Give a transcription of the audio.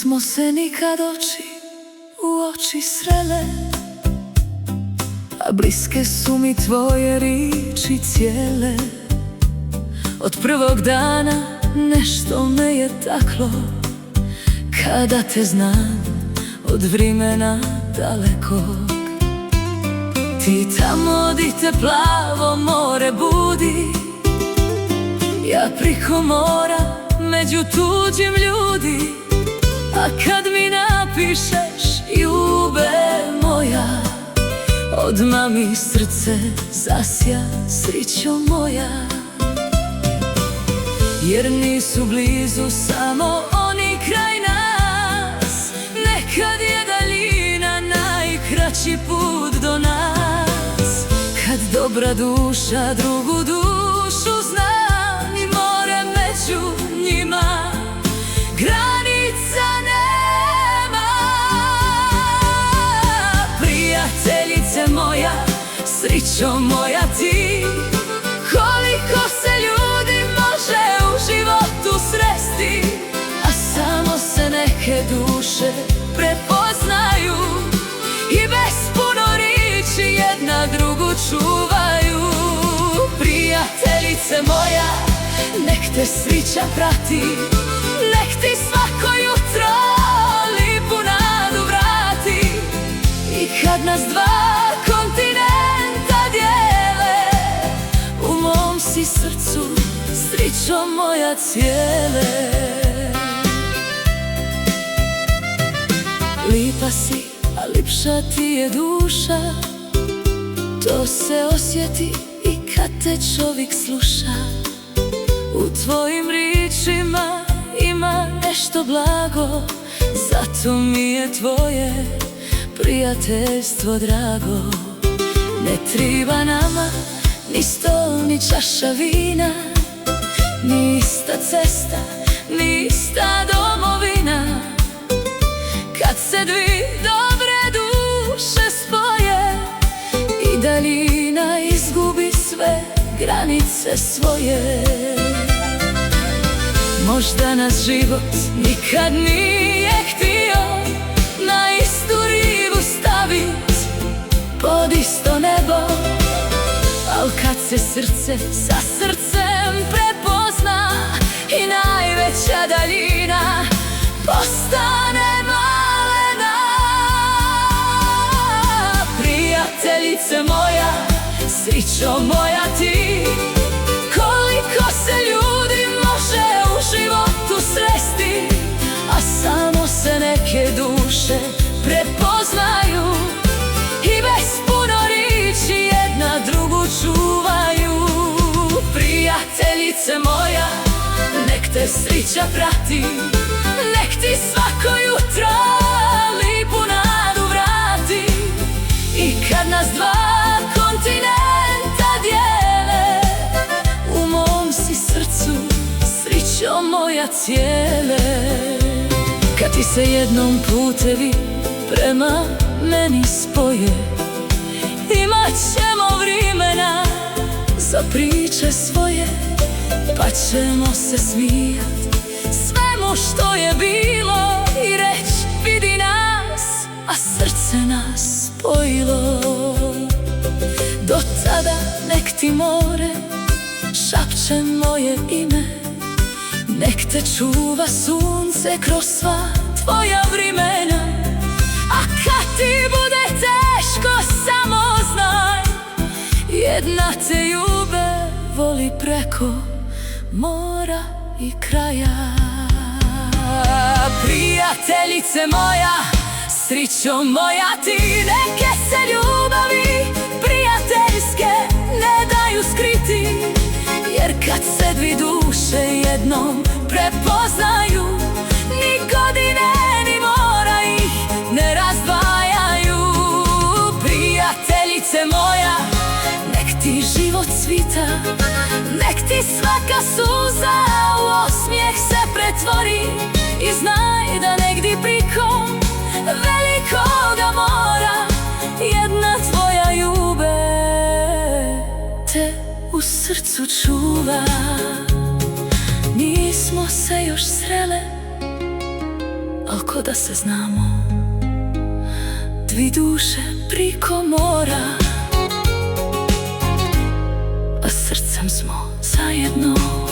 Nismo se nikad oči u oči srele, a bliske su mi tvoje riči cijele. Od prvog dana nešto me je taklo, kada te znam od vrimena dalekog. Ti tamo di te plavo more budi, ja priko mora među tuđim ljudi. A kad mi napišeš ljube moja, odmah mi srce zasja, srićo moja. Jer nisu blizu samo oni kraj nas, nekad je daljina najkraći put do nas. Kad dobra duša drugu dušu zna i more među njima granica nema. Prijateljice moja, srićo moja ti, koliko se ljudi može u životu sresti, a samo se neke duše prepoznaju i bez puno riči jedna drugu čuvaju. Prijateljice moja, nek te srića prati, nek ti svako jutro lipu nadu vrati. I kad nas dva kontinenta dijele, u mom si srcu, srićo moja cijele. Lipa si, a lipša ti je duša, to se osjeti i kad te čovjek sluša. U tvojim ričima ima nešto blago, zato mi je tvoje prijateljstvo drago. Ne triba nama ni stol, ni čaša vina, ni ista cesta, ni ista domovina. Kad se dvi dobre duše spoje i daljina izgubi sve granice svoje. Možda nas život nikad nije htio na istu rivu stavit, pod isto nebo. Al kad se srce sa srcem prepozna i najveća daljina postane malena. Prijateljice moja, srićo moja ti, koliko se ljudi može u životu sresti, a samo se neke duše prepoznaju i bez puno riči jedna drugu čuvaju. Prijateljice moja, nek te srića prati, nek ti svako jutro lipu nadu vrati. I kad nas dva kontinenta dijele, u mom si srcu, srićo moja cijele. Kad ti se jednom putevi prema meni spoje, imat ćemo vrimena za priče svoje, pa ćemo se smijat svemu što je bilo i reć vidi nas, a srce nas spojilo. Do tada nek ti more šapće moje ime, nek te čuva sunce kroz sva tvoja vrimena. A kad ti bude teško, samo znaj, jedna te ljube voli preko mora i kraja. Prijateljice moja, srićo moja ti, neke se ljubavi prijateljske ne daju skriti. Jer kad se dvi duše jednom prepoznaju, ni godine ni mora ih ne razdvajaju. Prijateljice moja, nek ti život cvita, nek ti svaka suza u osmijeh se pretvori. I znaj da negdje priko velikoga mora jedna tvoja ljubav te u srcu čuva. Nismo se još srele, al ko da se znamo, dvi duše priko mora, a srcem smo zajedno.